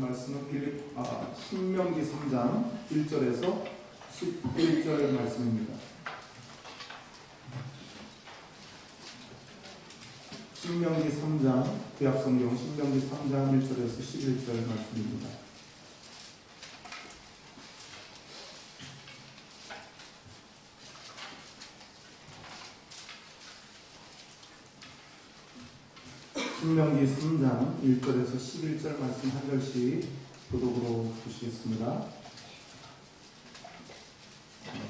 말씀은 신명기 3장 1절에서 11절 말씀입니다. 신명기 3장, 구약성경 신명기 3장 1절에서 11절 말씀입니다. 신명기 3장 1절에서 11절 말씀 한 절씩 교독으로 보시겠습니다.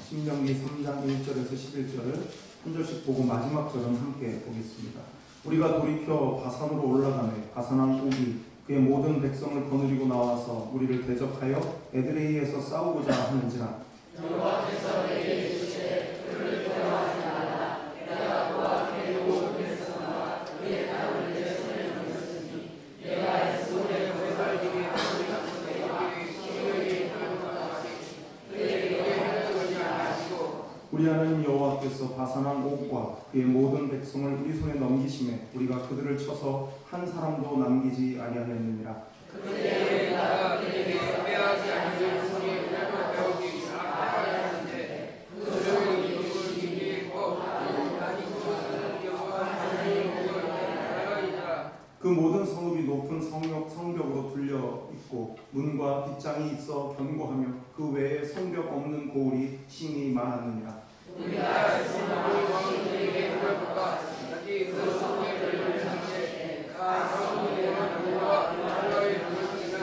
신명기 3장 1절에서 11절을 한 절씩 보고 마지막 절은 함께 보겠습니다. 우리가 돌이켜 바산으로 올라가매 바산왕 옥이 그의 모든 백성을 거느리고 나와서 우리를 대적하여 에드레이에서 싸우고자 하는지라. 여호와께서 내게 이르시되 그를 두려워하지 말라. 내가 그와 그의 모든 백성과 그의 땅을 내 손에 넘겼으니 내가 에스본의 거액을 네게 하노니 그에게 하는 것 같이 그에게 하는 것이 아니고 우리하는 여호와께서 바산왕 옥과 그의 모든 백성을 우리 손에 넘기심에 우리가 그들을 쳐서 한 사람도 남기지 아니하였느니라. 그때 내가 그에게 빼앗지 않는 손이 내가 배우기 시작하였는데 그들은 이것을 이기고 그 모든 성읍이 높은 성벽으로 둘려 있고 문과 빗장이 있어 견고하며 그 외에 성벽 없는 고을이 심히 많았느니라. 우리가 성읍의 왕들에게 물어볼까 자기 그 성읍을 향해 가 성읍의 왕과 나라의 왕이나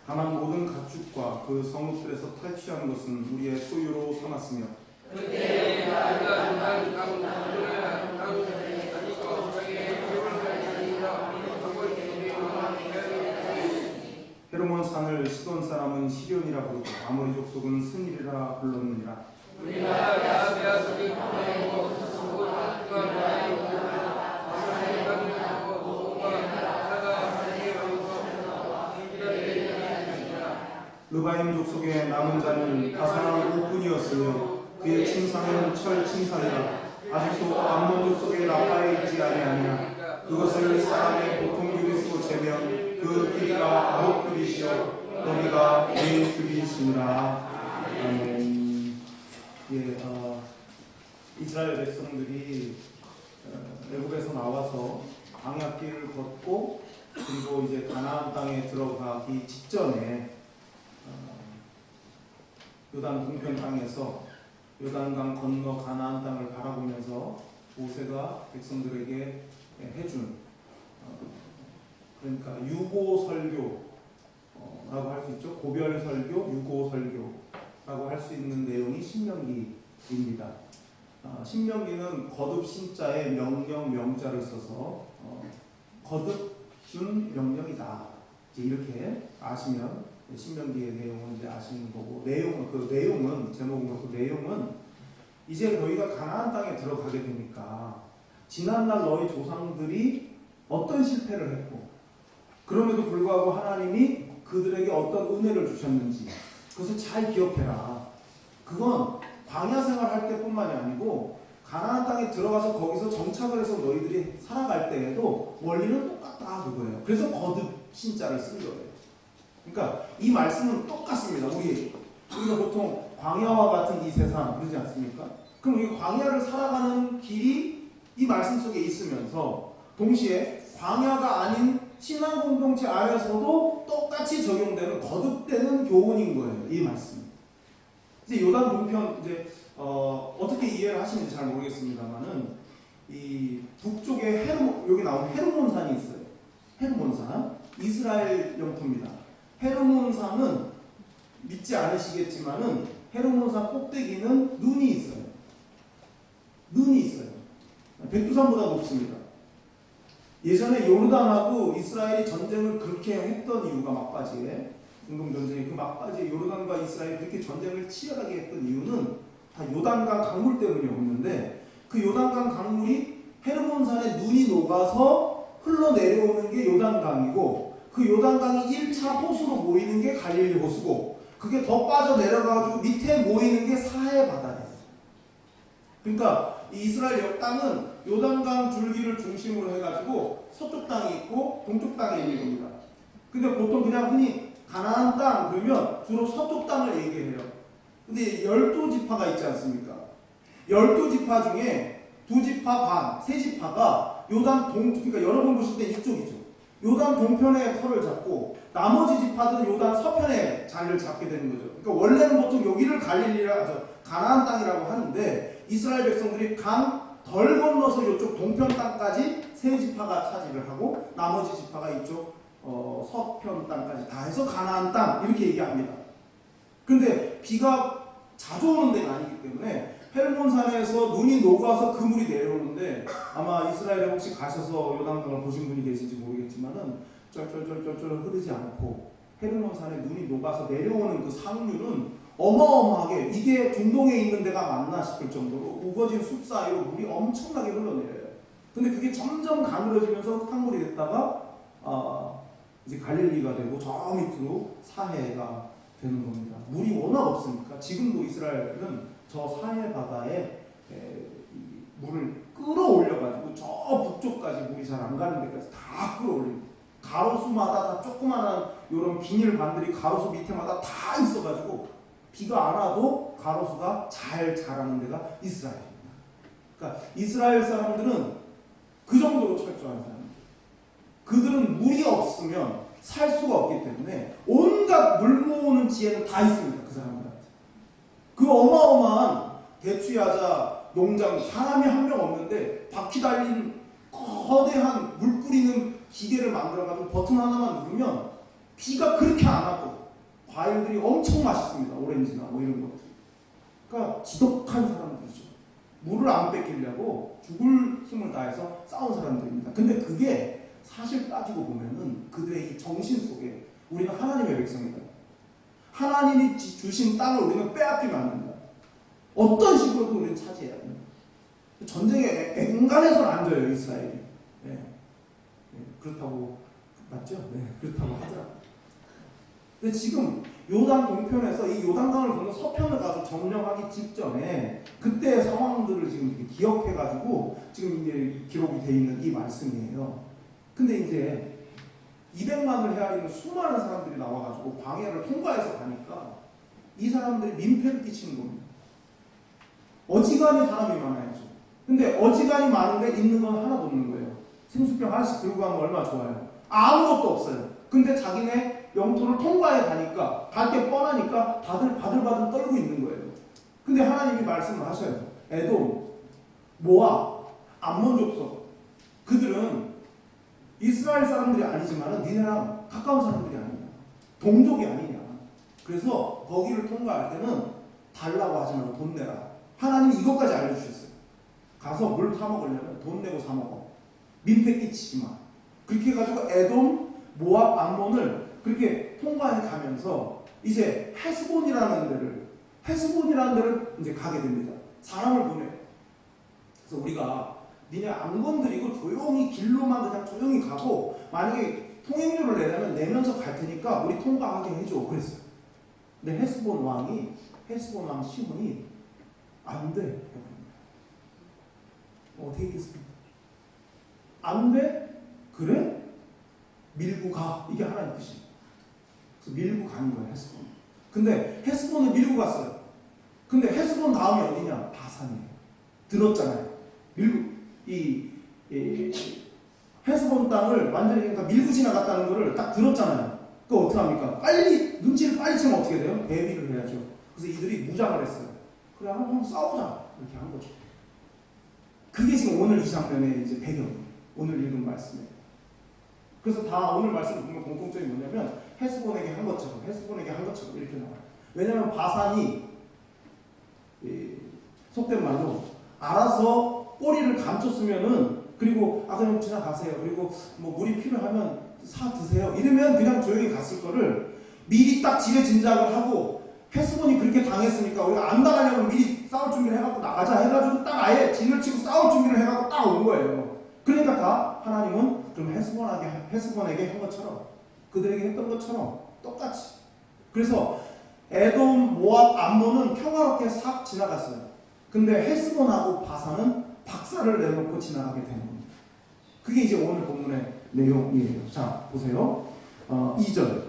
다만 모든 가축과 그 성읍들에서 탈취한 것은 우리의 소유로 삼았으며 그때 우리가 헤르몬 산을 시돈 사람은 시련이라 부르고 아모리 족속은 스닐이라 불렀느니라. 우리가 야베아서기 보내고 성고와 르바임 족속의 남은 자는 바산왕 옥뿐이었으며 그의 침상은 철 침상이라. 아직도 암몬 족속의 라파에 있지 아니하냐. 그것을 사람의 보통 규빗으로 재면 그 길이가 9규빗이요 너비가 4규빗이니라. 아멘. 이스라엘 백성들이 애굽에서 나와서 광야길을 걷고 그리고 이제 가나안 땅에 들어가기 직전에 요단 동편 땅에서 요단강 건너 가나안 땅을 바라보면서 모세가 백성들에게 해준 그러니까 유고 설교라고 할 수 있죠. 고별 설교, 유고 설교라고 할 수 있는 내용이 신명기입니다. 신명기는 거듭 신자에 명령 명자를 써서 거듭 준 명령이다. 이제 이렇게 아시면 신명기의 내용은 이제 아시는 거고 내용은 제목으로 그 내용은 이제 너희가 가나안 땅에 들어가게 되니까 지난날 너희 조상들이 어떤 실패를 했고 그럼에도 불구하고 하나님이 그들에게 어떤 은혜를 주셨는지 그것을 잘 기억해라. 그건 광야 생활할 때뿐만이 아니고 가나안 땅에 들어가서 거기서 정착을 해서 너희들이 살아갈 때에도 원리는 똑같다 그거예요. 그래서 거듭 신자를 쓴 거예요. 그러니까 이 말씀은 똑같습니다. 우리가 보통 광야와 같은 이 세상 그러지 않습니까? 그럼 이 광야를 살아가는 길이 이 말씀 속에 있으면서 동시에 광야가 아닌 신앙 공동체 안에서도 똑같이 적용되는 거듭되는 교훈인 거예요. 이 말씀. 이제 요단 동편 어떻게 이해를 하시는지 잘 모르겠습니다만은 이 북쪽에 여기 나온 헤르몬 산이 있어요. 헤르몬 산 이스라엘 영토입니다. 헤르몬 산은 믿지 않으시겠지만은 헤르몬 산 꼭대기는 눈이 있어요. 눈이 있어요. 백두산보다 높습니다. 예전에 요르단하고 이스라엘이 전쟁을 그렇게 했던 이유가 막바지에 중동전쟁의 그 막바지에 요르단과 이스라엘이 그렇게 전쟁을 치열하게 했던 이유는 다 요단강 강물 때문이었는데 그 요단강 강물이 헤르몬산에 눈이 녹아서 흘러내려오는 게 요단강이고 그 요단강이 1차 호수로 모이는 게 갈릴리 호수고 그게 더 빠져내려가지고 밑에 모이는 게 사해 바다예요. 그러니까 이 이스라엘 땅은 요단강 줄기를 중심으로 해가지고 서쪽 땅이 있고 동쪽 땅이 있는 겁니다. 근데 보통 그냥 흔히 가나안 땅 그러면 주로 서쪽 땅을 얘기해요. 근데 12지파가 있지 않습니까? 12지파 중에 2지파 반, 3지파가 요단 그러니까 여러분 보실 때 이쪽이죠. 요단 동편에 터를 잡고 나머지 지파들은 요단 서편에 자리를 잡게 되는 거죠. 그러니까 원래는 보통 여기를 가나안 땅이라고 하는데 이스라엘 백성들이 강 덜 건너서 이쪽 동편 땅까지 3지파가 차지를 하고 나머지 지파가 이쪽 서편 땅까지 다 해서 가나안 땅 이렇게 얘기합니다. 근데 비가 자주 오는 데가 아니기 때문에 헬몬산에서 눈이 녹아서 그물이 내려오는데 아마 이스라엘에 혹시 가셔서 요단강을 보신 분이 계신지 모르겠지만은 쩔쩔쩔쩔 흐르지 않고 헬몬산에 눈이 녹아서 내려오는 그 상류는 어마어마하게 이게 중동에 있는 데가 맞나 싶을 정도로 우거진 숲 사이로 물이 엄청나게 흘러내려요. 근데 그게 점점 가늘어지면서 탕물이 됐다가 이제 갈릴리가 되고 저 밑으로 사해가 되는 겁니다. 물이 워낙 없으니까 지금도 이스라엘은 저 사해 바다에 물을 끌어올려가지고 저 북쪽까지 물이 잘 안 가는 데까지 다 끌어올립니다. 가로수마다 다 조그마한 이런 비닐 반들이 가로수 밑에마다 다 있어가지고 비가 안 와도 가로수가 잘 자라는 데가 이스라엘입니다. 그러니까 이스라엘 사람들은 그 정도로 철저한 사람들. 그들은 물이 없으면 살 수가 없기 때문에 온갖 물 모으는 지혜는 다 있습니다. 그 사람들한테. 그 어마어마한 대추야자 농장 사람이 한 명 없는데 바퀴 달린 거대한 물 뿌리는 기계를 만들어가지고 버튼 하나만 누르면 비가 그렇게 안 와도 과일들이 엄청 맛있습니다. 오렌지나 뭐 이런 것들. 그러니까 지독한 사람들이죠. 물을 안 뺏기려고 죽을 힘을 다해서 싸운 사람들입니다. 근데 그게 사실 따지고 보면은 그들의 이 정신 속에 우리는 하나님의 백성이다. 하나님이 주신 땅을 우리는 빼앗기면 안 된다. 어떤 식으로도 우리는 차지해야 됩니다. 전쟁에 앵간해서는 안 져요, 이스라엘이. 네. 그렇다고 맞죠? 네, 그렇다고 하더라고요. 근데 지금 요단 동편에서 이 요단강을 건너 서편을 가서 점령하기 직전에 그때의 상황들을 지금 이렇게 기억해가지고 지금 이제 기록이 돼 있는 이 말씀이에요. 근데 이제 200만을 헤아리는 수많은 사람들이 나와가지고 광야를 통과해서 가니까 이 사람들이 민폐를 끼치는 겁니다. 어지간히 사람이 많아야죠. 근데 어지간히 많은데 있는 건 하나도 없는 거예요. 생수병 하나씩 들고 가면 얼마나 좋아요. 아무것도 없어요. 근데 자기네 영토를 통과해 가니까 갈 게 뻔하니까 다들 바들바들 떨고 있는 거예요. 근데 하나님이 말씀을 하셔요. 에돔, 모압, 암몬 족속 그들은 이스라엘 사람들이 아니지만 니네랑 가까운 사람들이 아니냐. 동족이 아니냐. 그래서 거기를 통과할 때는 달라고 하지 말고 돈 내라. 하나님이 이것까지 알려주셨어요. 가서 물 타먹으려면 돈 내고 사먹어. 민폐 끼치지 마. 그렇게 해가지고 에돔, 모압, 암몬을 그렇게 통과해 가면서 이제 헤스본이라는 데를 이제 가게 됩니다. 사람을 보내요. 그래서 우리가 니네 안 건드리고 조용히 길로만 그냥 조용히 가고 만약에 통행료를 내려면 내면서 갈 테니까 우리 통과하게 해줘 그랬어요. 근데 헤스본 왕 시몬이 안 돼. 어떻게 했겠습니까? 안 돼? 그래? 밀고 가. 이게 하나님 뜻이에요. 그래서 밀고 가는 거예요, 헤스본. 근데 헤스본을 밀고 갔어요. 근데 헤스본 다음이 어디냐? 바산이에요. 들었잖아요. 밀고 헤스본 땅을 완전히 그러니까 밀고 지나갔다는 거를 딱 들었잖아요. 그거 어떻게 합니까? 빨리 눈치를 빨리 채면 어떻게 돼요? 대비를 해야죠. 그래서 이들이 무장을 했어요. 그래 한번 싸우자 이렇게 한 거죠. 그게 지금 오늘 이 장면의 이제 배경이에요. 오늘 읽은 말씀이에요. 그래서 다 오늘 말씀 보면 공통점이 뭐냐면 헤스본에게 한 것처럼 이렇게 나와요. 왜냐하면 바산이 속된 말로 알아서 꼬리를 감췄으면은 그리고 그냥 지나가세요. 그리고 뭐 물이 필요하면 사 드세요. 이러면 그냥 조용히 갔을 거를 미리 딱 지레 짐작을 하고 헤스본이 그렇게 당했으니까 우리가 안 나가려면 미리 싸울 준비를 해갖고 나가자 해가지고 딱 아예 진을 치고 싸울 준비를 해갖고 딱 온 거예요. 그러니까 다 하나님은 좀 헤스본에게 한 것처럼 그들에게 했던 것처럼 똑같이. 그래서 에돔, 모압, 암몬은 평화롭게 싹 지나갔어요. 근데 헤스본하고 바산은 박살을 내놓고 지나가게 되는 겁니다. 그게 이제 오늘 본문의 내용이에요. 자, 보세요. 2절.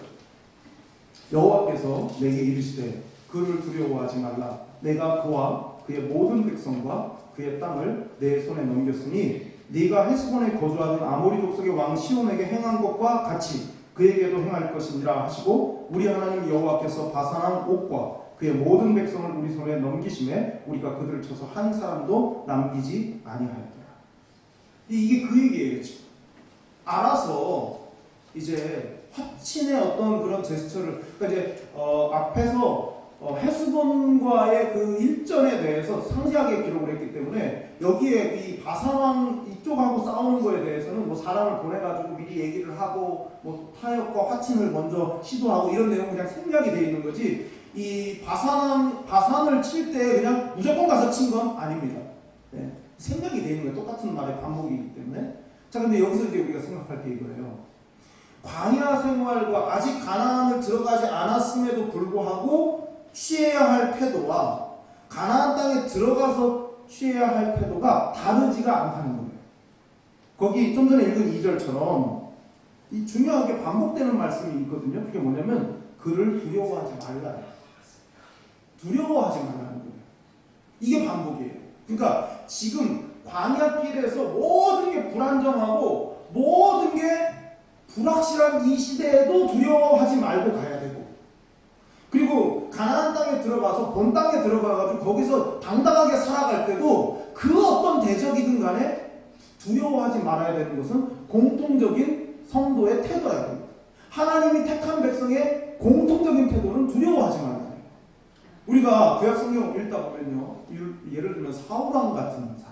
여호와께서 내게 이르시되 그를 두려워하지 말라. 내가 그와 그의 모든 백성과 그의 땅을 내 손에 넘겼으니 네가 헤스본에 거주하던 아모리 족속의 왕 시온에게 행한 것과 같이 그에게도 행할 것이니라 하시고 우리 하나님 여호와께서 바산왕 옥과 그의 모든 백성을 우리 손에 넘기심에 우리가 그들을 쳐서 한 사람도 남기지 아니하였더라. 이게 그 얘기예요. 지금. 알아서 이제 화친의 어떤 그런 제스처를, 그러니까 이제 앞에서 헤스본과의 그 일전에 대해서 상세하게 기록을 했기 때문에 여기에 이 바산왕 이쪽하고 싸우는 거에 대해서는 뭐 사람을 보내가지고 미리 얘기를 하고 뭐 타협과 화친을 먼저 시도하고 이런 내용은 그냥 생략이 되어 있는 거지, 이 바산을 칠 때 그냥 무조건 가서 친 건 아닙니다. 네. 생략이 되어 있는 게 똑같은 말의 반복이기 때문에. 자, 근데 여기서 이제 우리가 생각할 게 이거예요. 광야 생활과 아직 가나안을 들어가지 않았음에도 불구하고 취해야 할 태도와 가나안 땅에 들어가서 취해야 할 태도가 다르지가 않다는 거예요. 거기 좀 전에 읽은 2절처럼 이 중요하게 반복되는 말씀이 있거든요. 그게 뭐냐면 그를 두려워하지 말라. 두려워하지 말라는 거예요. 이게 반복이에요. 그러니까 지금 광야길에서 모든 게 불안정하고 모든 게 불확실한 이 시대에도 두려워하지 말고 가야 되고, 그리고 가나안 땅에 들어가서 본 땅에 들어가가지고 거기서 당당하게 살아갈 때도 그 어떤 대적이든 간에 두려워하지 말아야 되는 것은 공통적인 성도의 태도라는 겁니다. 하나님이 택한 백성의 공통적인 태도는 두려워하지 말아야 돼요. 우리가 구약 성경 읽다 보면요, 예를 들면 사울왕 같은 사람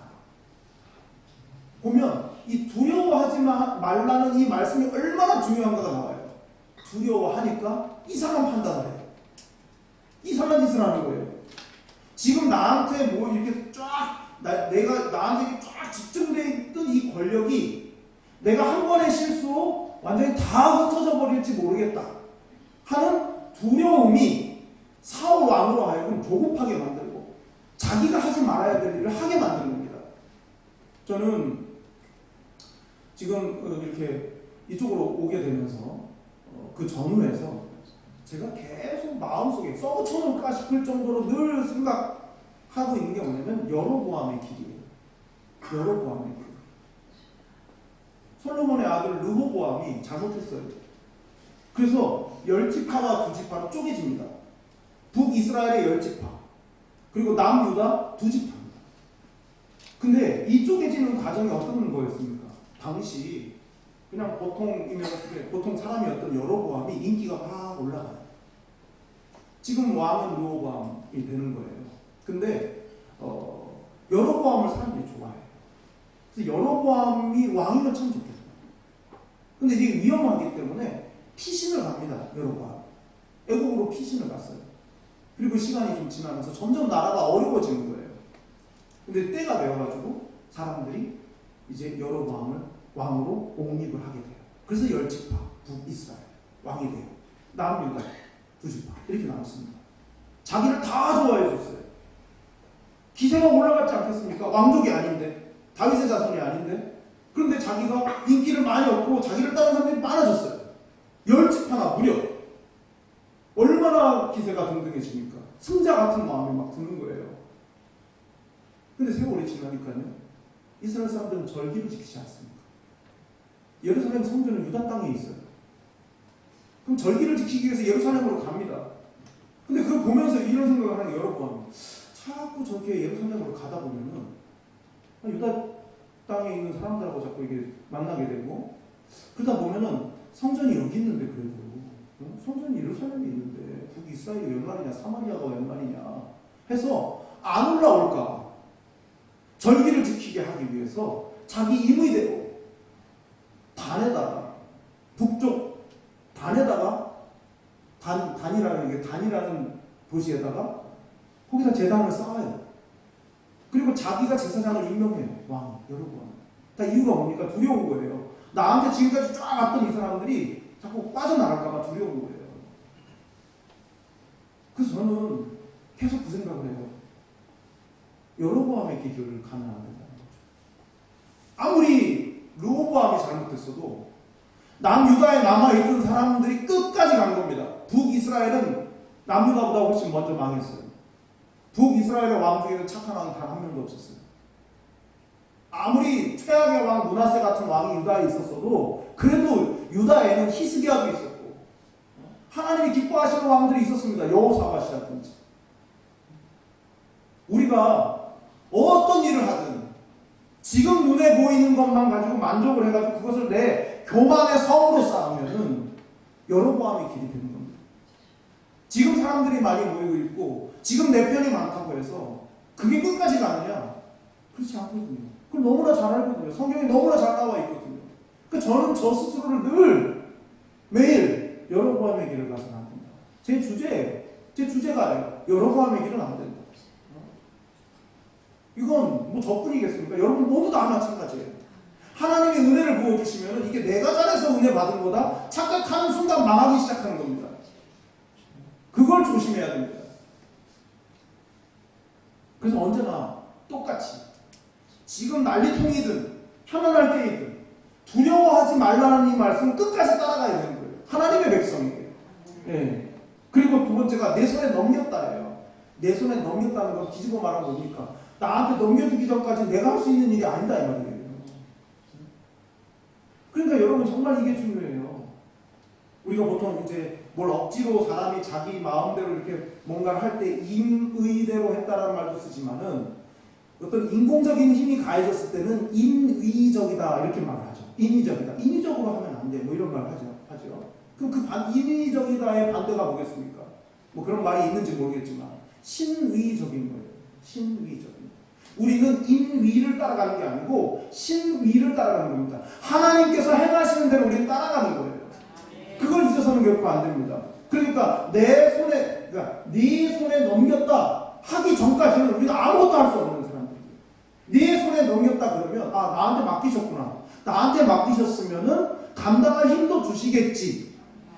보면 이 두려워하지 말라는 이 말씀이 얼마나 중요한가가 나와요. 두려워하니까 이상한 판단을 해요. 이상한 짓을 하는 거예요. 지금 나한테 뭐 이렇게 내가 나한테 쫙 집중되어 있던 이 권력이 내가 한 번의 실수로 완전히 다 흩어져 버릴지 모르겠다 하는 두려움이 사울 왕으로 하여금 조급하게 만들고 자기가 하지 말아야 될 일을 하게 만드는 겁니다. 저는 지금 이렇게 이쪽으로 오게 되면서 그 전후에서 제가 계속 마음속에 써붙여놓을까 싶을 정도로 늘 생각하고 있는 게 뭐냐면 여로보암의 길이에요. 여로보암의 길. 솔로몬의 아들 르호보암이 잘못했어요. 그래서 10지파가 2지파로 쪼개집니다. 북이스라엘의 10지파 그리고 남유다 2지파입니다. 근데 이 쪼개지는 과정이 어떤 거였습니까? 당시 그냥 보통 사람이었던 여로보암이 인기가 막 올라가요. 지금 왕은 르호보암이 되는 거예요. 근데 여로보암을 사람들이 좋아해요. 그래서 여로보암이 왕이면 참 좋겠어요. 근데 이게 위험하기 때문에 피신을 갑니다. 여로보암 애국으로 피신을 갔어요. 그리고 시간이 좀 지나면서 점점 나라가 어려워지는 거예요. 근데 때가 되어가지고 사람들이 이제 여로보암을 왕으로 옹립을 하게 돼요. 그래서 10지파 북이스라엘 왕이 돼요. 남유다 2지파 이렇게 나왔습니다. 자기를 다 좋아해 줬어요. 기세가 올라갔지 않겠습니까? 왕족이 아닌데, 다윗의 자손이 아닌데. 그런데 자기가 인기를 많이 얻고 자기를 따르는 사람들이 많아졌어요. 10지파나 무려. 얼마나 기세가 등등해집니까? 승자 같은 마음이 막 드는 거예요. 근데 세월이 지나니까요, 이스라엘 사람들은 절기를 지키지 않습니다. 예루살렘 성전은 유다 땅에 있어요. 그럼 절기를 지키기 위해서 예루살렘으로 갑니다. 근데 그걸 보면서 이런 생각을 하는 여러 번, 자꾸 저렇게 예루살렘으로 가다 보면은 유다 땅에 있는 사람들하고 자꾸 이게 만나게 되고, 그러다 보면은 성전이 여기 있는데, 그래도 성전이 예루살렘에 있는데 북이스라엘이 웬 말이냐, 사마리아가 웬 말이냐 해서 안 올라올까, 절기를 지키게 하기 위해서 자기 임의대로 단에다가, 북쪽 단에다가, 단이라는 도시에다가 거기다 제단을 쌓아요. 그리고 자기가 제사장을 임명해요. 왕, 여러분. 다 이유가 뭡니까? 두려운 거예요. 나한테 지금까지 쫙 왔던 이 사람들이 자꾸 빠져나갈까봐 두려운 거예요. 그래서 저는 계속 그 생각을 해요. 여로보암의 길을 가면 안 된다는 거죠. 아무리 르호보암이 잘못했어도 남유다에 남아있던 사람들이 끝까지 간 겁니다. 북이스라엘은 남유다보다 훨씬 먼저 망했어요. 북이스라엘의 왕 중에는 착한 왕이 단 한 명도 없었어요. 아무리 최악의 왕 므낫세 같은 왕이 유다에 있었어도 그래도 유다에는 히스기야도 있었고 하나님이 기뻐하시는 왕들이 있었습니다. 여호사밧이라든지. 우리가 어떤 일을 하든 지금 눈에 보이는 것만 가지고 만족을 해가지고 그것을 내 교만의 성으로 쌓으면은 여로보암의 길이 되는 겁니다. 지금 사람들이 많이 모이고 있고 지금 내 편이 많다고 해서 그게 끝까지 가느냐? 그렇지 않거든요. 그걸 너무나 잘 알거든요. 성경에 너무나 잘 나와 있거든요. 그러니까 저는 저 스스로를 늘 매일 여로보암의 길을 가서는 안 된다. 제 주제가 여로보암의 길은 안 된다. 이건 뭐 저뿐이겠습니까? 여러분 모두 다 마찬가지예요. 하나님이 은혜를 부어주시면 이게 내가 잘해서 은혜 받은 거다 착각하는 순간 망하기 시작하는 겁니다. 그걸 조심해야 됩니다. 그래서 언제나 똑같이 지금 난리통이든 편안할 때이든 두려워하지 말라는 이 말씀 끝까지 따라가야 되는 거예요. 하나님의 백성이에요. 네. 그리고 두 번째가 내 손에 넘겼다예요. 내 손에 넘겼다는 건 뒤집어 말하면 뭡니까? 나한테 넘겨주기 전까지 내가 할 수 있는 일이 아니다 이 말이에요. 그러니까 여러분 정말 이게 중요해요. 우리가 보통 이제 뭘 억지로 사람이 자기 마음대로 이렇게 뭔가를 할 때 임의대로 했다라는 말도 쓰지만은 어떤 인공적인 힘이 가해졌을 때는 인위적이다 이렇게 말을 하죠. 인위적이다. 인위적으로 하면 안 돼. 뭐 이런 말을 하죠. 그럼 인위적이다의 반대가 뭐겠습니까? 뭐 그런 말이 있는지 모르겠지만 신위적인 거예요. 신위적인. 우리는 인위를 따라가는 게 아니고 신위를 따라가는 겁니다. 하나님께서 행하시는 대로 우리는 따라가는 거예요. 그걸 잊어서는 결코 안 됩니다. 그러니까 네 손에 넘겼다 하기 전까지는 우리가 아무것도 할 수 없는 사람들이에요. 네 손에 넘겼다 그러면 나한테 맡기셨구나. 나한테 맡기셨으면은 감당할 힘도 주시겠지.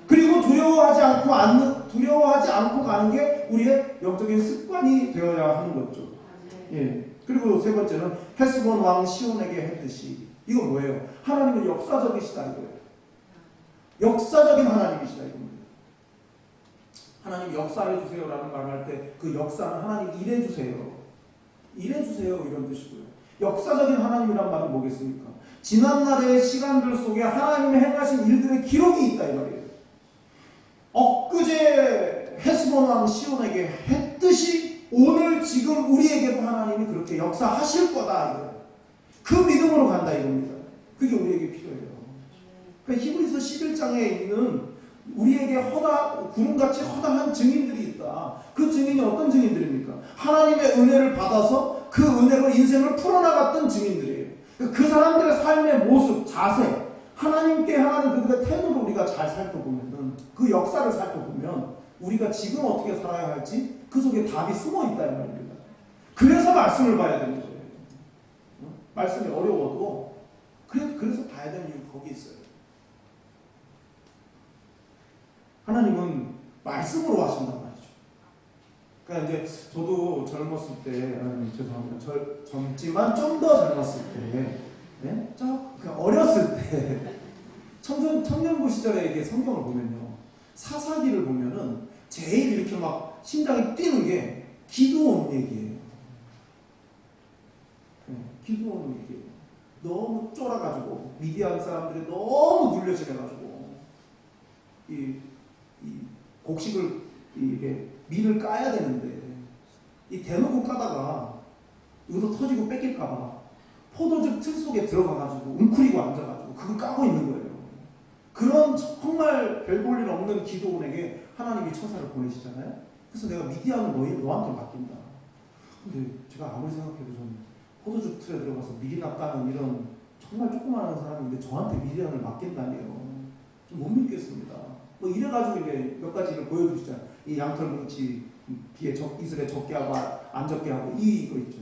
그리고 두려워하지 않고 가는 게 우리의 영적인 습관이 되어야 하는 거죠. 예. 그리고 세 번째는 헤스본 왕 시온에게 했듯이 이건 뭐예요? 하나님은 역사적이시다 이거예요. 역사적인 하나님이시다 이겁니다. 하나님 역사해 주세요라는 말을 할 때 그 역사는 하나님 일해 주세요. 일해 주세요 이런 뜻이고요. 역사적인 하나님이란 말은 뭐겠습니까? 지난날의 시간들 속에 하나님의 행하신 일들의 기록이 있다 이 말이에요. 엊그제 헤스본 왕 시온에게 했듯이 오늘 지금 우리에게도 하나님이 그렇게 역사하실 거다 이거예요. 그 믿음으로 간다 이겁니다. 그게 우리에게 필요해요. 그러니까 히브리서 11장에 있는 우리에게 구름같이 허다한 증인들이 있다. 그 증인이 어떤 증인들입니까? 하나님의 은혜를 받아서 그 은혜로 인생을 풀어나갔던 증인들이에요. 그 사람들의 삶의 모습, 자세, 하나님께 향하는 그들의 태도를 우리가 잘 살펴보면 그 역사를 살펴보면 우리가 지금 어떻게 살아야 할지 그 속에 답이 숨어 있다 이 말입니다. 그래서 말씀을 봐야 되는 거예요. 말씀이 어려워도 그래서 봐야 되는 이유가 거기 있어요. 하나님은 말씀으로 하신단 말이죠. 그러니까 이제 저도 젊었을 때, 죄송합니다. 젊지만 좀 더 젊었을 때, 네? 어렸을 때, 청년부 시절에 이게 성경을 보면요, 사사기를 보면은 제일 이렇게 막 심장이 뛰는 게 기드온 얘기예요. 네, 기드온 얘기예요. 너무 쫄아가지고 미디안 사람들이 너무 눌려지내가지고 이 곡식을 이게 밀을 까야 되는데 이 대놓고 까다가 이것도 터지고 뺏길까봐 포도즙 틀 속에 들어가가지고 웅크리고 앉아가지고 그걸 까고 있는 거예요. 그런 정말 별 볼 일 없는 기드온에게 하나님이 천사를 보내시잖아요. 그래서 내가 미디안을 너한테 맡긴다. 근데 제가 아무리 생각해도 저는 포도즙 틀에 들어가서 밀이나 까는 이런 정말 조그마한 사람인데 저한테 미디안을 맡긴다니요. 좀 못 믿겠습니다. 뭐 이래가지고 이제 몇 가지를 보여주시잖아요. 이 양털 뭉치 뒤에 이슬에 적게 하고 안 적게 하고 이거 있죠.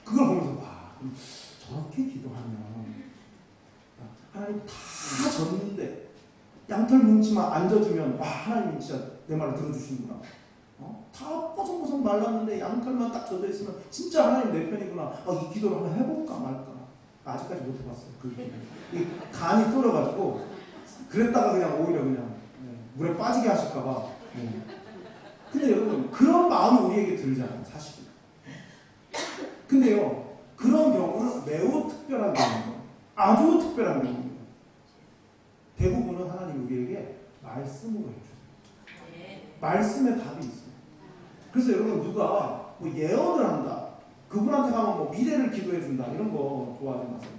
그걸 보면서 저렇게 기도하면 하나님 다 졌는데 양털 뭉치만 안 져주면 하나님 진짜 내 말을 들어주시는구나. 다 뽀송뽀송 말랐는데 양털만 딱 젖어 있으면 진짜 하나님 내 편이구나. 이 기도를 한번 해볼까 말까. 아직까지 못 해봤어요. 이 간이 뚫어가지고 그랬다가 그냥 오히려 그냥 물에 빠지게 하실까봐. 근데 여러분 그런 마음이 우리에게 들잖아요, 사실은. 근데요, 그런 경우는 매우 특별한 경우예요. 아주 특별한 경우입니다. 대부분은 하나님 우리에게 말씀으로 해주세요. 말씀에 답이 있어요. 그래서 여러분 누가 뭐 예언을 한다, 그분한테 가면 뭐 미래를 기도해 준다, 이런 거 좋아하지 마세요.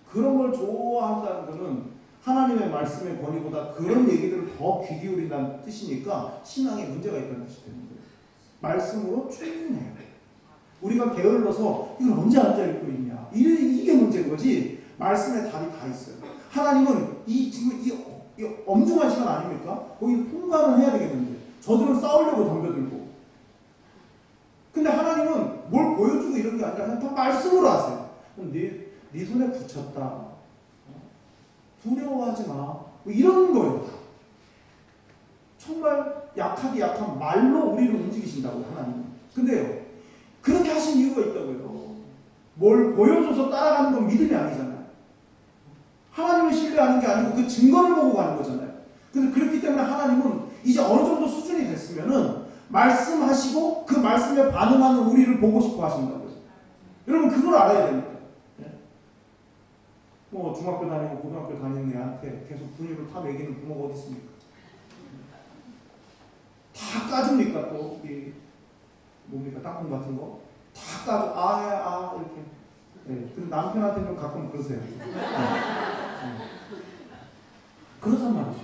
그런 걸 좋아한다는 것은 하나님의 말씀의 권위보다 그런 얘기들을 더 귀 기울인다는 뜻이니까 신앙에 문제가 있다는 뜻이 되는 거예요. 말씀으로 충분해요. 우리가 게을러서 이걸 언제 앉아 읽고 있냐, 이게 문제인 거지. 말씀에 답이 다 있어요. 하나님은 지금 이 엄중한 시간 아닙니까? 거기 통과는 해야 되겠는데 저들은 싸우려고 덤벼들고. 근데 하나님은 뭘 보여주고 이런 게 아니라 그냥 다 말씀으로 하세요. 네 손에 붙였다, 두려워하지 마, 뭐 이런 거예요. 정말 약하게 약한 말로 우리를 움직이신다고, 하나님. 근데요, 그렇게 하신 이유가 있다고요. 뭘 보여줘서 따라가는 건 믿음이 아니잖아요. 하나님을 신뢰하는 게 아니고 그 증거를 보고 가는 거잖아요. 그래서 그렇기 때문에 하나님은 이제 어느 정도 수준이 됐으면은 말씀하시고 그 말씀에 반응하는 우리를 보고 싶어 하신다고요. 여러분 그걸 알아야 됩니다. 뭐 중학교 다니고 고등학교 다니는 애한테 계속 분유를 타 먹이는 부모가 어디 있습니까? 다 까줍니까? 또 뭡니까? 땅콩 같은 거 다 까줘. 이렇게. 근데 남편한테는 가끔 그러세요. 그렇단 말이죠.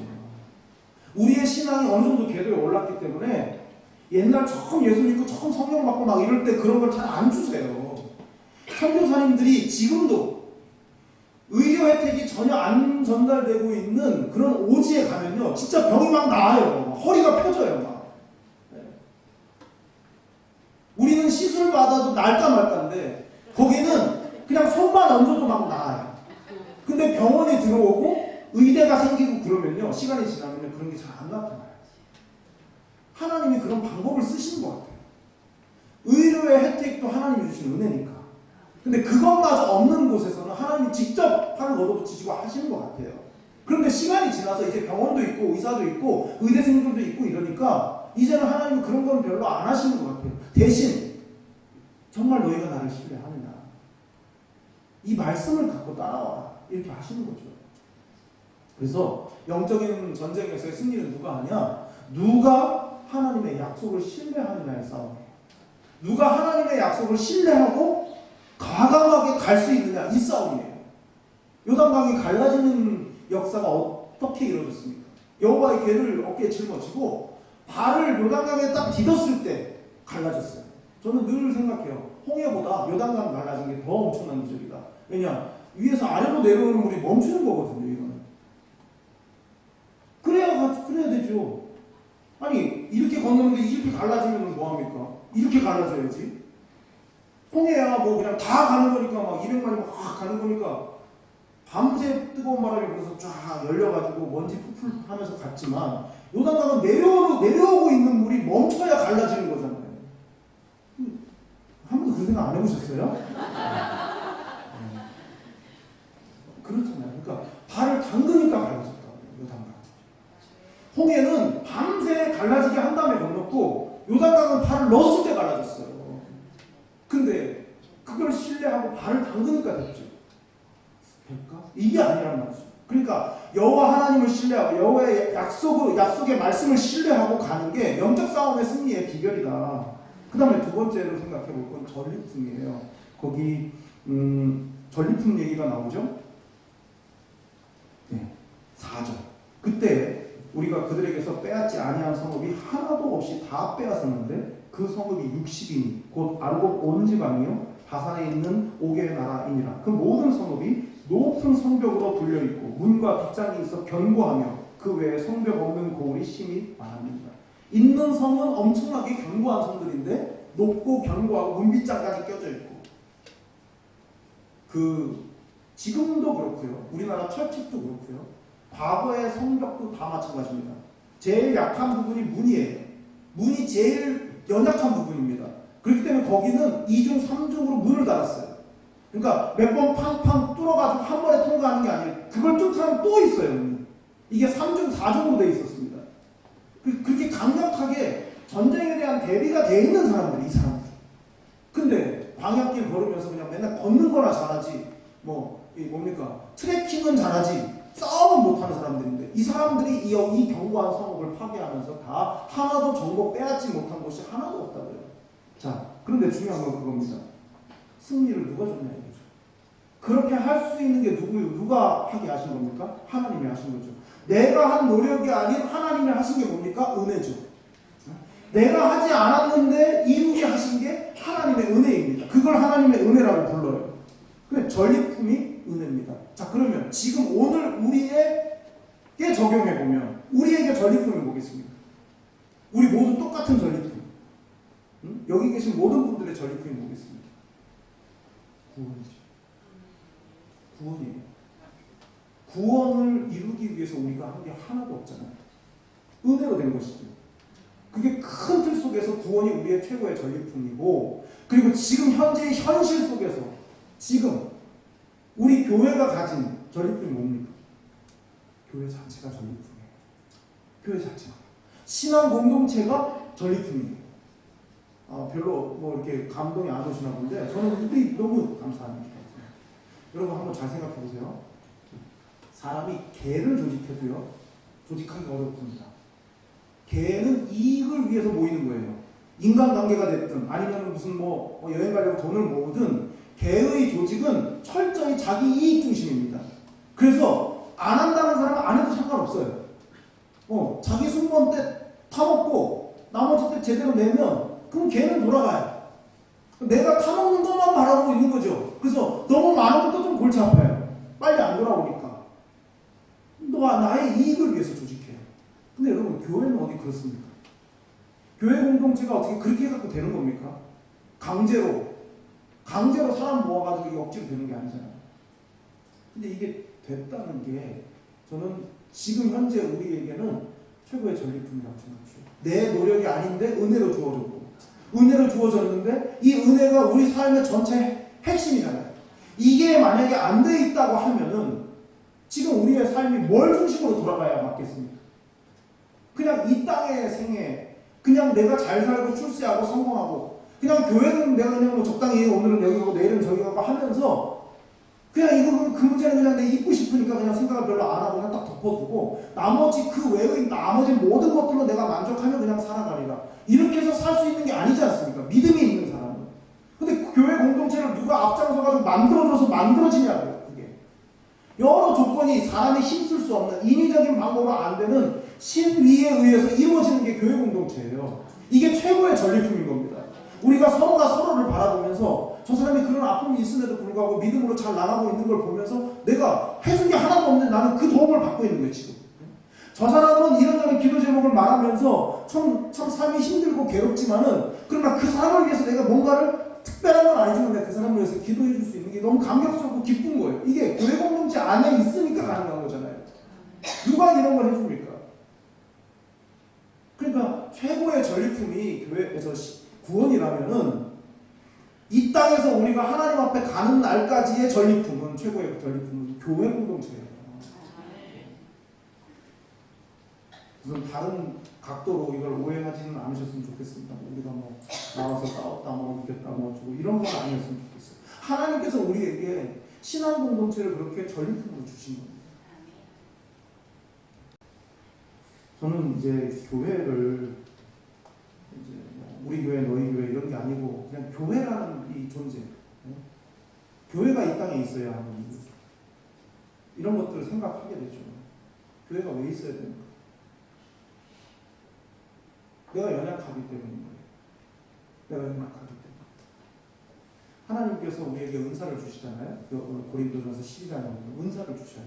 우리의 신앙이 어느 정도 궤도에 올랐기 때문에 옛날 처음 예수 믿고 처음 성령 받고 막 이럴 때 그런 걸 잘 안 주세요. 선교사님들이 지금도 의료 혜택이 전혀 안 전달되고 있는 그런 오지에 가면요, 진짜 병이 막 나아요. 허리가 펴져요, 막. 우리는 시술 받아도 날까 말까인데 거기는 그냥 손만 얹어도 막 나아요. 근데 병원에 들어오고 의대가 생기고 그러면요, 시간이 지나면 그런 게 잘 안 나타나요. 하나님이 그런 방법을 쓰시는 것 같아요. 의료의 혜택도 하나님이 주신 은혜니까. 근데 그것마저 없는 곳에서는 하나님이 직접 팔을 걷어붙이시고 하시는 것 같아요. 그런데 시간이 지나서 이제 병원도 있고 의사도 있고 의대생들도 있고 이러니까 이제는 하나님은 그런 건 별로 안 하시는 것 같아요. 대신 정말 너희가 나를 신뢰하느냐, 이 말씀을 갖고 따라와라, 이렇게 하시는 거죠. 그래서 영적인 전쟁에서의 승리는 누가 하냐? 누가 하나님의 약속을 신뢰하느냐의 싸움이에요. 누가 하나님의 약속을 신뢰하고 과감하게 갈 수 있느냐, 이 싸움이에요. 요단강이 갈라지는 역사가 어떻게 이루어졌습니까? 여호와의 궤를 어깨에 짊어지고 발을 요단강에 딱 디뎠을 때 갈라졌어요. 저는 늘 생각해요. 홍해보다 요단강 갈라진 게 더 엄청난 기적이다. 왜냐? 위에서 아래로 내려오는 물이 멈추는 거거든요, 이거는. 그래야 되죠. 아니, 이렇게 건너는데 이렇게 갈라지면 뭐합니까? 이렇게 갈라져야지. 홍해야 뭐 그냥 다 가는 거니까, 막 200만이 확 가는 거니까 밤새 뜨거운 바람이 불어서 쫙 열려가지고 먼지 풀풀 하면서 갔지만, 요단강은 내려오고 있는 물이 멈춰야 갈라지는 거잖아요. 한 번도 그런 생각 안 해보셨어요? 그렇잖아요. 그러니까 발을 담그니까 갈라졌다. 요단강. 홍해는 밤새 갈라지게 한 다음에 건넜고, 요단강은 발을 넣었을 때 갈라졌어요. 근데 그걸 신뢰하고 발을 담그니까 됐죠. 될까? 이게 아니란 말이죠. 그러니까 여호와 하나님을 신뢰하고 여호와의 약속의 말씀을 신뢰하고 가는 게 영적 싸움의 승리의 비결이다. 그 다음에 두 번째로 생각해 볼 건 전리품이에요. 거기 전리품 얘기가 나오죠. 네, 4절. 그때 우리가 그들에게서 빼앗지 아니한 성읍이 하나도 없이 다 빼앗았는데 그 성읍이 60인이 곧 아르곱 온 지방이요 바산에 있는 옥의 나라이니라. 그 모든 성읍이 높은 성벽으로 둘려있고 문과 뒷장이 있어 견고하며 그 외에 성벽 없는 고을이 심히 많습니다. 있는 성은 엄청나게 견고한 성들인데 높고 견고하고 문빗장까지 껴져 있고, 지금도 그렇고요, 우리나라 철책도 그렇고요, 과거의 성벽도 다 마찬가지입니다. 제일 약한 부분이 문이에요. 문이 제일 연약한 부분입니다. 그렇기 때문에 거기는 2중 3중으로 문을 달았어요. 그러니까 몇 번 팡팡 뚫어가지고 한 번에 통과하는 게 아니에요. 그걸 뚫은 사람 또 있어요. 이게 3중, 4중으로 돼 있었습니다. 그렇게 강력하게 전쟁에 대한 대비가 돼 있는 사람들이, 이 사람들. 근데 광야길 걸으면서 그냥 맨날 걷는 거나 잘하지, 트레킹은 잘하지, 싸움은 못하는 사람들인데, 이 사람들이 이 견고한 성읍을 파괴하면서 다 하나도 정복 빼앗지 못한 것이 하나도 없다고요. 자, 그런데 중요한 건 그겁니다. 승리를 누가 줬냐 이거죠. 그렇게 할 수 있는 게 누가 하게 하신 겁니까? 하나님이 하신 거죠. 내가 한 노력이 아닌 하나님이 하신 게 뭡니까? 은혜죠. 내가 하지 않았는데 이루게 하신 게 하나님의 은혜입니다. 그걸 하나님의 은혜라고 불러요. 그 전리품이 은혜입니다. 자, 그러면 지금 오늘 우리에게 적용해보면 우리에게 전리품이 뭐겠습니까? 우리 모두 똑같은 전리품. 여기 계신 모든 분들의 전리품이 뭐겠습니까? 구원이죠. 구원이에요. 구원을 이루기 위해서 우리가 한 게 하나도 없잖아요. 은혜로 된 것이죠. 그게 큰 틀 속에서 구원이 우리의 최고의 전리품이고, 그리고 지금 현재의 현실 속에서 지금 우리 교회가 가진 전리품이 뭡니까? 교회 자체가 전리품이에요. 교회 자체가. 신앙 공동체가 전리품이에요. 별로 이렇게 감동이 안 오시나 본데 저는 우리 너무 감사합니다. 여러분 한번 잘 생각해 보세요. 사람이 개를 조직해도요, 조직하기가 어렵습니다. 개는 이익을 위해서 모이는 거예요. 인간관계가 됐든 아니면 무슨 여행 가려고 돈을 모으든 개의 조직은 철저히 자기 이익 중심입니다. 그래서 안 한다는 사람은 안 해도 상관없어요. 자기 순번 때 타먹고 나머지 때 제대로 내면 그럼 개는 돌아가요. 내가 타먹는 것만 바라보고 있는 거죠. 그래서 너무 많은 것도 좀 골치 아파요. 빨리 안 돌아오니까. 나의 이익을 위해서 조직해요. 근데 여러분, 교회는 어디 그렇습니까? 교회 공동체가 어떻게 그렇게 해갖고 되는 겁니까? 강제로 사람 모아가지고 이게 억지로 되는 게 아니잖아요. 근데 이게 됐다는 게 저는 지금 현재 우리에게는 최고의 전리품이라고 생각해요. 내 노력이 아닌데 은혜로 주어졌고, 은혜로 주어졌는데 이 은혜가 우리 삶의 전체 핵심이잖아요. 이게 만약에 안 돼 있다고 하면은 지금 우리의 삶이 뭘 중심으로 돌아가야 맞겠습니까? 그냥 이 땅의 생애, 그냥 내가 잘 살고 출세하고 성공하고, 그냥 교회는 내가 그냥 적당히 오늘은 여기 가고 내일은 저기 가고 하면서 그냥 이거 그 문제는 그냥 내 잊고 싶으니까 그냥 생각을 별로 안 하고 그냥 딱 덮어두고 나머지 그 외의 나머지 모든 것들로 내가 만족하면 그냥 살아가리라. 이렇게 해서 살 수 있는 게 아니지 않습니까? 믿음이 있는 사람은. 근데 교회 공동체를 누가 앞장서가지고 만들어줘서 만들어지냐고요. 여러 조건이 사람이 힘쓸 수 없는 인위적인 방법으로 안 되는 신위에 의해서 이루어지는 게 교회 공동체예요. 이게 최고의 전리품인 겁니다. 우리가 서로가 서로를 바라보면서 저 사람이 그런 아픔이 있음에도 불구하고 믿음으로 잘 나가고 있는 걸 보면서 내가 해준 게 하나도 없는데 나는 그 도움을 받고 있는 거예요, 지금. 저 사람은 이런저런 기도 제목을 말하면서 참 삶이 힘들고 괴롭지만은 그러나 그 사람을 위해서 내가 뭔가를 특별한 건 아니지만 내가 그 사람을 위해서 기도해 줄 수 있는 게 너무 감격스럽고 기쁜 거예요. 이게 교회 공동체 안에 있으니까 가능한 거잖아요. 누가 이런 걸 해줍니까? 그러니까 최고의 전리품이 교회에서 구원이라면은 이 땅에서 우리가 하나님 앞에 가는 날까지의 전리품은, 최고의 전리품은 교회 공동체예요. 무슨 다른 각도로 이걸 오해하지는 않으셨으면 좋겠습니다. 우리가 나와서 싸웠다, 이겼다, 어쩌고 이런 건 아니었으면 좋겠어요. 하나님께서 우리에게 신앙 공동체를 그렇게 전리품으로 주신 겁니다. 저는 이제 교회를 우리 교회, 너희 교회 이런 게 아니고 그냥 교회라는 이 존재, 교회가 이 땅에 있어야 하는 이런 것들을 생각하게 되죠. 교회가 왜 있어야 됩니까? 내가 연약하기 때문인 거예요. 내가 연약하기 때문에. 하나님께서 우리에게 은사를 주시잖아요. 고린도전서 12장에 보면 은사를 주셔요.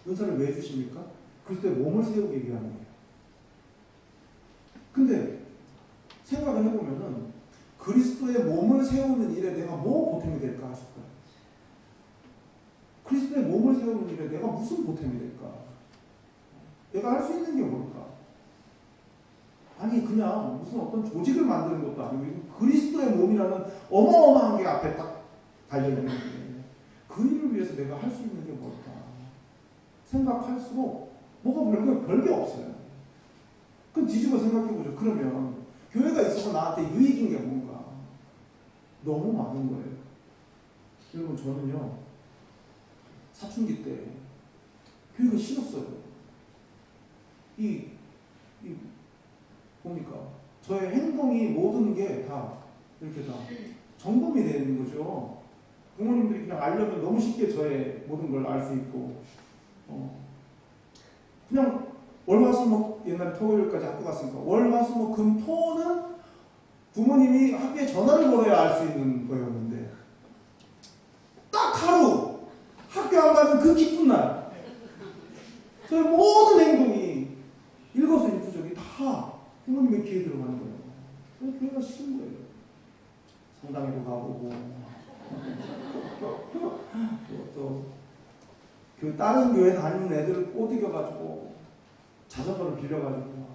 은사를 왜 주십니까? 그리스도의 몸을 세우기 위함이에요. 근데 생각을 해보면은 그리스도의 몸을 세우는 일에 내가 뭐 보탬이 될까 싶어요. 그리스도의 몸을 세우는 일에 내가 무슨 보탬이 될까? 내가 할 수 있는 게 뭘까? 아니 그냥 무슨 어떤 조직을 만드는 것도 아니고 그리스도의 몸이라는 어마어마한 게 앞에 딱 달려있는 거예요. 그 일을 위해서 내가 할 수 있는 게 뭘까 생각할수록 뭐가 별게 없어요. 그럼 뒤집어 생각해보죠. 그러면 교회가 있어서 나한테 유익인 게 뭔가? 너무 많은 거예요. 여러분, 저는요 사춘기 때 교회가 싫었어요. 뭡니까? 저의 행동이 모든 게 다 이렇게 다 점검이 되는 거죠. 부모님들이 그냥 알려면 너무 쉽게 저의 모든 걸 알 수 있고, 그냥 월화수목, 옛날에 토요일까지 학교 갔으니까 월화수목 금토는 부모님이 학교에 전화를 걸어야 알 수 있는 거였는데, 딱 하루 학교 안 가는 그 기쁜 날 저의 모든 행동이 일거수일투족이 다 부모님의 귀에 들어가는 거예요. 그래서 교회가 싫은 거예요. 성당에도 가보고 또 다른 교회 다니는 애들 꼬드겨가지고 자전거를 빌려가지고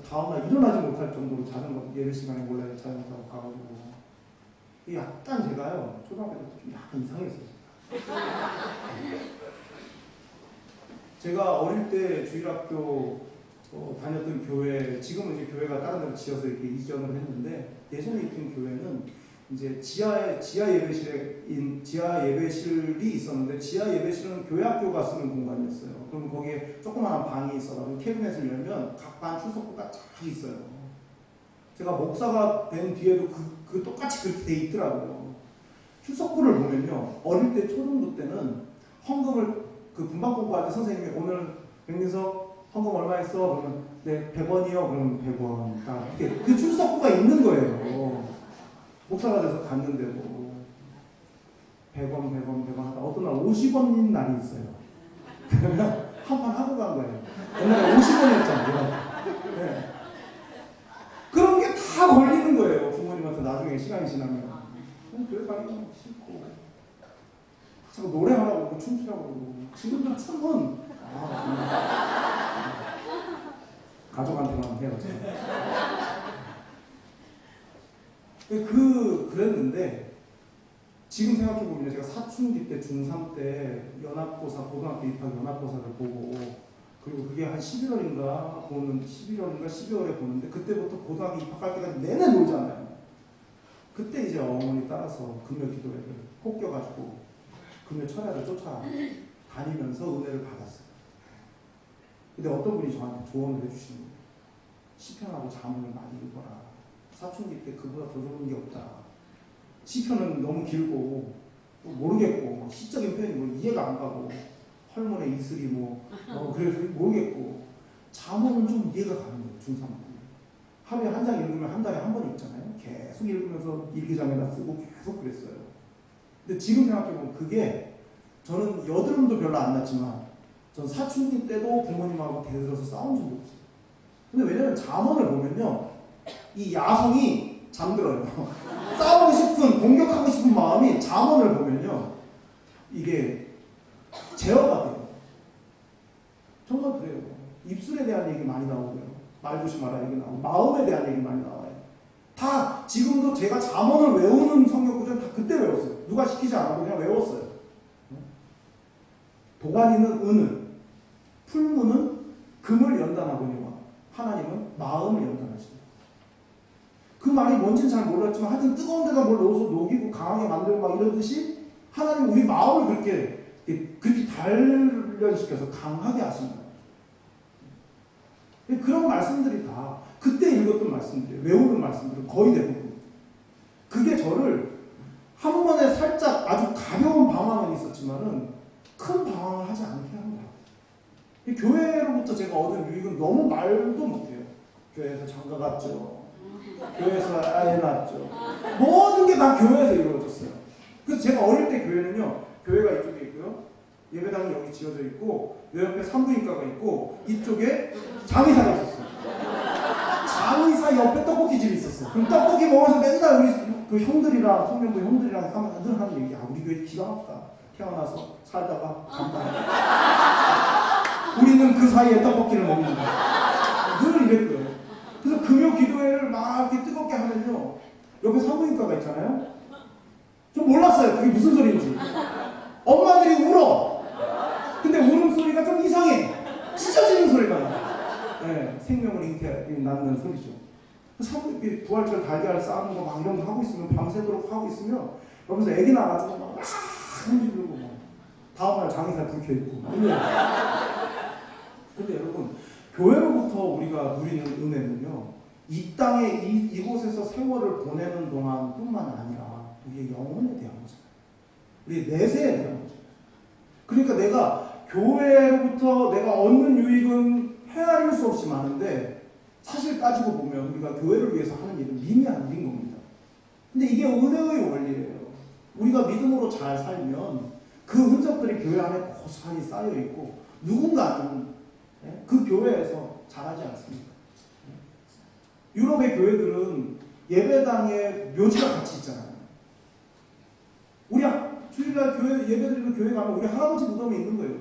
다음날 일어나지 못할 정도로 자전거 예배 시간에 몰래 자전거 타고 가가지고, 약간 제가요 초등학교 때 좀 약간 이상했어요. 제가 어릴 때 주일학교 다녔던 교회, 지금은 이제 교회가 다른 데로 지어서 이렇게 이전을 했는데, 예전에 있던 교회는 이제 지하 예배실이 있었는데, 지하 예배실은 교회 학교가 쓰는 공간이었어요. 그럼 거기에 조그마한 방이 있어가지고 캐비넷을 열면 각 반 출석부가 쫙 있어요. 제가 목사가 된 뒤에도 그 똑같이 그렇게 돼 있더라고요. 출석부를 보면요, 어릴 때 초등부 때는 헌금을 그 분반 공부할 때 선생님이 오늘 백민석 헌금 얼마 했어? 그러면 네 100원이요. 그러면 100원. 다 이렇게 그 출석부가 있는 거예요. 목사가 돼서 갔는데 뭐 100원 하다 어떤 날 50원인 날이 있어요. 그러면 한 판 하고 간 거예요. 옛날에 50원이었잖아요. 네. 그런 게 다 걸리는 거예요. 부모님한테 나중에 시간이 지나면. 교회 가기 싫고 자꾸 노래하라고 춤추라고 그러고, 지금도 춤은 가족한테만 해요. 그랬는데 지금 생각해보면 제가 사춘기 때 중3 때 연합고사, 고등학교 입학 연합고사를 보고, 그리고 그게 한 11월인가 12월에 보는데, 그때부터 고등학교 입학할 때까지 내내 놀잖아요. 그때 이제 어머니 따라서 금요 기도회를 꼭 껴가지고 금요 철야를 쫓아 다니면서 은혜를 받았어요. 근데 어떤 분이 저한테 조언을 해주시는 거예요. 시편하고 자문을 많이 읽어라. 사춘기 때 그보다 더 좋은 게 없다. 시편은 너무 길고 또 모르겠고, 시적인 표현이 뭐 이해가 안 가고, 헐몬의 이슬이 그래서 모르겠고, 자문은 좀 이해가 가는 거예요. 중3 때 하루에 한 장 읽으면 한 달에 한 번 읽잖아요. 계속 읽으면서 일기장에다 쓰고 계속 그랬어요. 근데 지금 생각해보면 그게, 저는 여드름도 별로 안 났지만 전 사춘기 때도 부모님하고 대들어서 싸운 적이 없어요. 근데 왜냐면 잠언을 보면요, 이 야성이 잠들어요. 싸우고 싶은, 공격하고 싶은 마음이 잠언을 보면요, 이게 제어가 돼요. 정말 그래요. 입술에 대한 얘기 많이 나오고요, 말 조심하라 얘기 나오고, 마음에 대한 얘기 많이 나와요. 다 지금도 제가 잠언을 외우는 성경 구절은 다 그때 외웠어요. 누가 시키지 않아도 그냥 외웠어요. 도가니는 은을, 풀무는 금을 연단하거니와 하나님은 마음을 연단하신다. 그 말이 뭔지는 잘 몰랐지만 하여튼 뜨거운 데다 뭘 넣어서 녹이고 강하게 만들고 막 이러듯이 하나님은 우리 마음을 그렇게 단련시켜서 강하게 하신다. 그런 말씀들이 다 그때 읽었던 말씀들이에요. 외우는 말씀들은 거의 대부분. 그게 저를 한 번에 살짝 아주 가벼운 방황은 있었지만은 큰 방황을 하지 않게 합니다. 교회로부터 제가 얻은 유익은 너무 말도 못해요. 교회에서 장가 갔죠. 교회에서 아이 낳았죠. 모든 게 다 교회에서 이루어졌어요. 그래서 제가 어릴 때 교회는요, 교회가 이쪽에 있고요, 예배당이 여기 지어져 있고, 내 옆에 산부인과가 있고, 이쪽에 장의사가 있었어요. 장의사 옆에 떡볶이집이 있었어요. 그럼 떡볶이 먹어서 맨날 우리 그 형들이랑, 청년부 형들이랑 늘 하는 얘기, 우리 교회 기가 막다. 태어나서 살다가 간다. 우리는 그 사이에 떡볶이를 먹는다. 늘 이랬고요. 그래서 금요 기도회를 막 이렇게 뜨겁게 하면요, 옆에 산부인과가 있잖아요. 좀 몰랐어요. 그게 무슨 소리인지. 엄마들이 울어. 근데 울음소리가 좀 이상해. 찢어지는 소리가 나. 네, 생명을 낳는 소리죠. 사람들이 부활절 달걀 쌓는 거 막 이런 거 하고 있으면 밤새도록 하고 있으면 여기서 애기 나가지고 막 흔들고 막 다음날 장의사 불켜있고 근데 여러분 교회로부터 우리가 누리는 은혜는요 이 땅에 이곳에서 세월을 보내는 동안 뿐만 아니라 우리의 영혼에 대한 거잖아요. 우리의 내세에 대한 거죠. 그러니까 내가 교회로부터 내가 얻는 유익은 헤아릴 수 없이 많은데 사실 따지고 보면 우리가 교회를 위해서 하는 일은 미미한 일인 겁니다. 근데 이게 은혜의 원리예요. 우리가 믿음으로 잘 살면 그 흔적들이 교회 안에 고스란히 쌓여있고 누군가는 그 교회에서 자라지 않습니까? 유럽의 교회들은 예배당에 묘지가 같이 있잖아요. 우리 주일날 교회 예배드리는 교회 가면 우리 할아버지 무덤이 있는 거예요.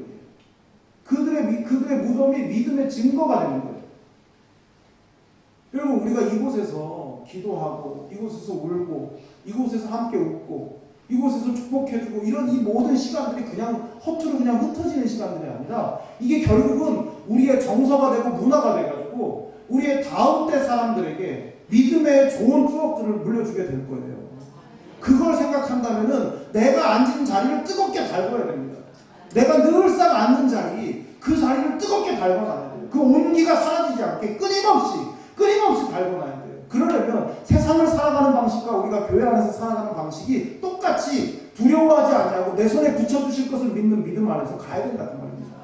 그들의 무덤이 믿음의 증거가 되는 거예요. 여러분 우리가 이곳에서 기도하고 이곳에서 울고 이곳에서 함께 웃고 이곳에서 축복해주고 이런 이 모든 시간들이 그냥 허투루 그냥 흩어지는 시간들이 아니라 이게 결국은 우리의 정서가 되고 문화가 돼가지고 우리의 다음 때 사람들에게 믿음의 좋은 추억들을 물려주게 될 거예요. 그걸 생각한다면은 내가 앉은 자리를 뜨겁게 달궈야 됩니다. 내가 늘상 앉는 자리 그 자리를 뜨겁게 달궈놔야 돼요. 그 온기가 사라지지 않게 끊임없이 달궈놔야 돼요. 그러려면 세상을 살아가는 방식과 우리가 교회 안에서 살아가는 방식이 똑같이 두려워하지 아니하고 내 손에 붙여주실 것을 믿는 믿음 안에서 가야 된다는 말입니다.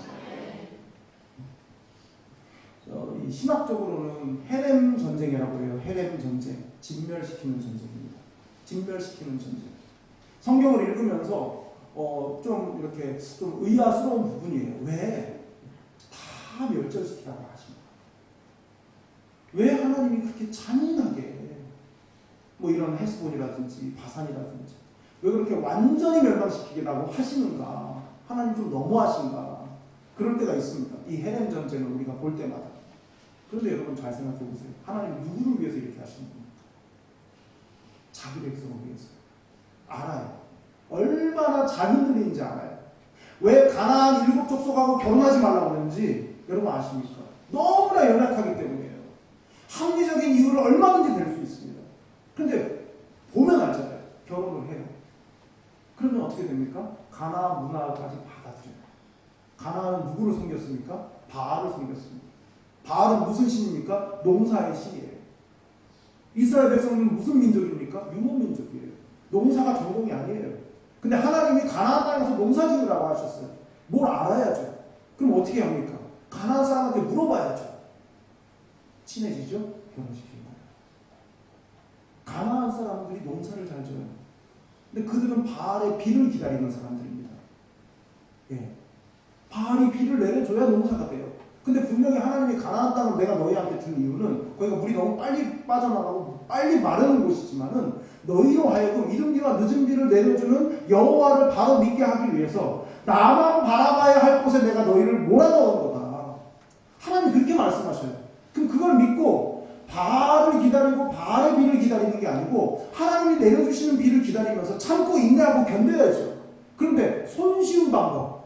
이 신학적으로는 헤렘 전쟁이라고 해요. 헤렘 전쟁, 진멸시키는 전쟁입니다. 진멸시키는 전쟁. 성경을 읽으면서 좀 이렇게 좀 의아스러운 부분이에요. 왜 다 멸절시키라고 하십니까? 왜 하나님이 그렇게 잔인하게 뭐 이런 헤스본이라든지 바산이라든지 왜 그렇게 완전히 멸망시키라고 하시는가? 하나님 좀 너무하신가? 그럴 때가 있습니다. 이 헤렘 전쟁을 우리가 볼 때마다. 그런데 여러분 잘 생각해 보세요. 하나님 누구를 위해서 이렇게 하시는 겁니까? 자기 백성을 위해서. 알아요. 얼마나 작은 일인지 알아요. 왜 가나안 7 족속하고 결혼하지 말라고 하는지 여러분 아십니까? 너무나 연약하기 때문이에요. 합리적인 이유를 얼마든지 댈 수 있습니다. 근데 보면 알잖아요. 결혼을 해요. 그러면 어떻게 됩니까? 가나안 문화까지 받아들여요. 가나안은 누구를 섬겼습니까? 바알을 섬겼습니다. 바알은 무슨 신입니까? 농사의 신이에요. 이스라엘 백성은 무슨 민족입니까? 유목민족이에요. 농사가 전공이 아니에요. 근데 하나님이 가나안 땅에서 농사 지으라고 하셨어요. 뭘 알아야죠. 그럼 어떻게 합니까? 가나안 사람한테 물어봐야죠. 친해지죠? 결혼시키는 거예요. 가나안 사람들이 농사를 잘 지어요. 근데 그들은 바알의 비를 기다리는 사람들입니다. 예. 바알이 비를 내려줘야 농사가 돼요. 근데 분명히 하나님이 가나안 땅을 내가 너희한테 준 이유는 거기가 물이 너무 빨리 빠져나가고 빨리 마르는 곳이지만은 너희로 하여금 이른 비와 늦은 비를 내려주는 여호와를 바로 믿게 하기 위해서 나만 바라봐야 할 곳에 내가 너희를 몰아넣은 거다. 하나님 그렇게 말씀하셔요. 그럼 그걸 믿고 바알을 기다리고 바알의 비를 기다리는 게 아니고 하나님이 내려주시는 비를 기다리면서 참고 인내하고 견뎌야죠. 그런데 손쉬운 방법.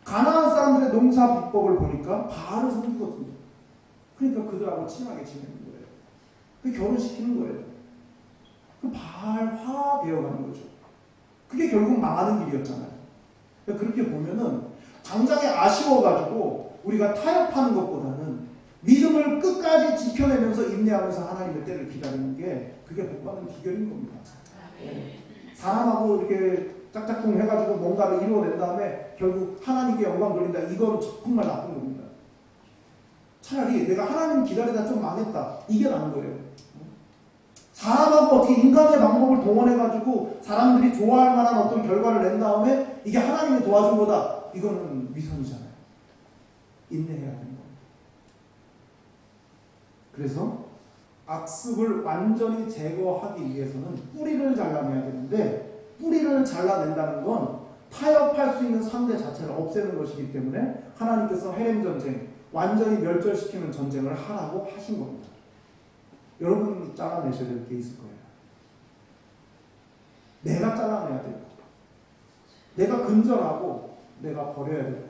가나안 사람들의 농사 비법을 보니까 바알을 섬기거든요. 그러니까 그들하고 친하게 지내는 거예요. 그 결혼시키는 거예요. 그 바알화 되어가는 거죠. 그게 결국 망하는 길이었잖아요. 그렇게 보면은 당장에 아쉬워가지고 우리가 타협하는 것보다는 믿음을 끝까지 지켜내면서 인내하면서 하나님의 때를 기다리는 게 그게 복받는 비결인 겁니다. 사람하고 이렇게 짝짝꿍 해가지고 뭔가를 이루어낸 다음에 결국 하나님께 영광 돌린다. 이건 정말 나쁜 겁니다. 차라리 내가 하나님 기다리다 좀 망했다. 이게 나은 거예요. 사람하고 어떻게 인간의 방법을 동원해가지고 사람들이 좋아할 만한 어떤 결과를 낸 다음에 이게 하나님이 도와준 거다. 이거는 위선이잖아요. 인내해야 되는 겁니다. 그래서 악습을 완전히 제거하기 위해서는 뿌리를 잘라내야 되는데 뿌리를 잘라낸다는 건 타협할 수 있는 상대 자체를 없애는 것이기 때문에 하나님께서 헤렘 전쟁, 완전히 멸절시키는 전쟁을 하라고 하신 겁니다. 여러분이 잘라내셔야 될 게 있을 거예요. 내가 잘라내야 될 거, 내가 근절하고 내가 버려야 될 거,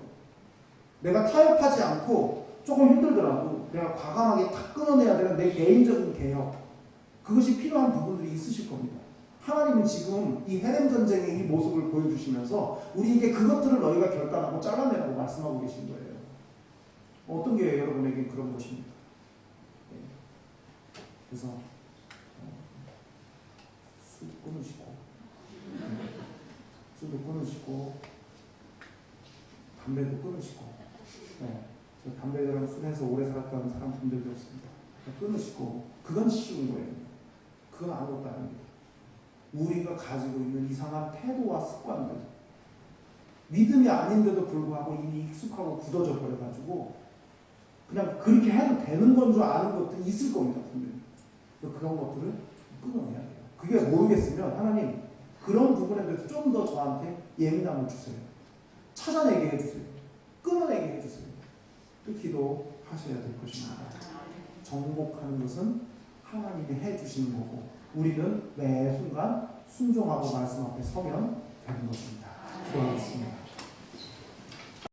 내가 타협하지 않고 조금 힘들더라도 내가 과감하게 탁 끊어내야 되는 내 개인적인 개혁, 그것이 필요한 부분들이 있으실 겁니다. 하나님은 지금 이 헤렘 전쟁의 이 모습을 보여주시면서 우리에게 그것들을 너희가 결단하고 잘라내라고 말씀하고 계신 거예요. 어떤 게 여러분에게 그런 것입니까? 그래서 술 끊으시고, 술도 끊으시고, 담배도 끊으시고, 담배랑 술에서 오래 살았다는 사람분들도 없습니다. 끊으시고, 그건 쉬운 거예요. 그건 아무것도 아닙니다. 우리가 가지고 있는 이상한 태도와 습관들, 믿음이 아닌데도 불구하고 이미 익숙하고 굳어져 버려가지고 그냥 그렇게 해도 되는 건 줄 아는 것들이 있을 겁니다. 분명히. 그런 것들을 끊어내야 돼요. 그게 모르겠으면 하나님 그런 부분에 대해서 좀 더 저한테 예민함을 주세요. 찾아내게 해주세요. 끊어내게 해주세요. 기도하셔야 될 것입니다. 정복하는 것은 하나님이 해주시는 거고 우리는 매 순간 순종하고 말씀 앞에 서면 되는 것입니다.